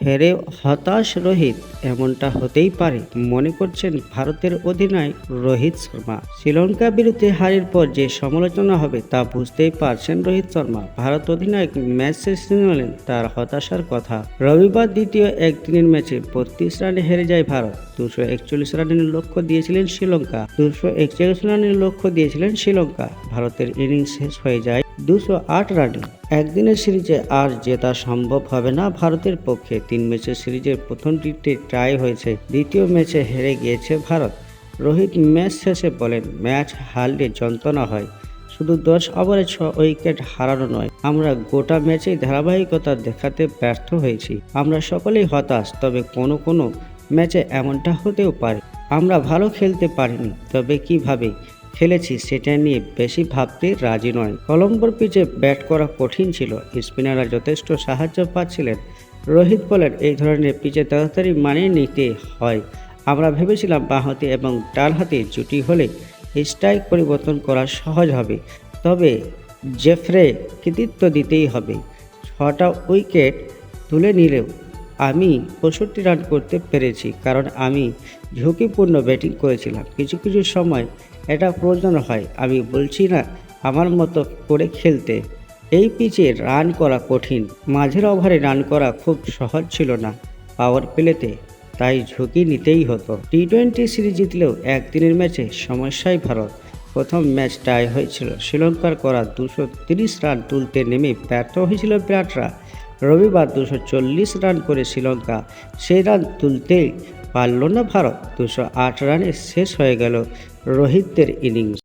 হেরে হতাশ রোহিত, এমনটা হতেই পারে মনে করছেন ভারতের অধিনায়ক রোহিত শর্মা। শ্রীলঙ্কা বিরুদ্ধে হারের পর যে সমালোচনা হবে তা বুঝতেই পারছেন রোহিত শর্মা। ভারত অধিনায়ক ম্যাচ শেষে বলেন তার হতাশার কথা। রবিবার দ্বিতীয় একদিনের ম্যাচে 32 রানে হেরে যায় ভারত। 241 রানের লক্ষ্য দিয়েছিলেন শ্রীলঙ্কা। ভারতের ইনিংস শেষ হয়ে যায় 208 রানে। একদিনের সিরিজে আর জেতা সম্ভব হবে না ভারতের পক্ষে। 3 ম্যাচের সিরিজের প্রথমটিতে টাই হয়েছে, দ্বিতীয় ম্যাচে হেরে গিয়েছে ভারত। রোহিত ম্যাচ শেষে বলেন, ম্যাচ হারলে যন্ত্রণা হয়, শুধু 10 ওভারে 6 উইকেট হারানো নয়, আমরা গোটা ম্যাচেই ধারাবাহিকতা দেখাতে ব্যর্থ হয়েছি। আমরা সকলেই হতাশ, তবে কোনো ম্যাচে এমনটা হতেও পারে। আমরা ভালো খেলতে পারিনি, তবে কিভাবে খেলেছি সেটা নিয়ে বেশি ভাবতে রাজি নয়। কলম্বোর পিচে ব্যাট করা কঠিন ছিল, স্পিনাররা যথেষ্ট সাহায্য পাচ্ছিলেন। রোহিত বলেন, এই ধরনের পিচে তাড়াতাড়ি মানিয়ে নিতে হয়। আমরা ভেবেছিলাম বাঁহাতি এবং ডানহাতি জুটি হলে স্ট্রাইক পরিবর্তন করা সহজ হবে, তবে জেফ্রে কৃতিত্ব দিতেই হবে। 6টা উইকেট তুলে নিলেও আমি 65 রান করতে পেরেছি, কারণ আমি ঝুঁকিপূর্ণ ব্যাটিং করেছিলাম। কিছু সময় এটা প্রয়োজন হয়, আমি বলছি না আমার মতো করে খেলতে। এই পিচে রান করা কঠিন, মাঝের ওভারে রান করা খুব সহজ ছিল না পাওয়ার প্লেতে, তাই ঝুঁকি নিতেই হতো। টি-20 সিরিজ জিতলেও একদিনের ম্যাচে সমস্যায় ভারত। প্রথম ম্যাচ টাই হয়েছিল, শ্রীলঙ্কার করা 230 রান তুলতে নেমে ব্যর্থ হয়েছিল বিরাটরা। রবিবার 240 রান করে শ্রীলঙ্কা, সেই রান তুলতেই পারল না ভারত। 208 রানে শেষ হয়ে গেল রোহিতের ইনিংস।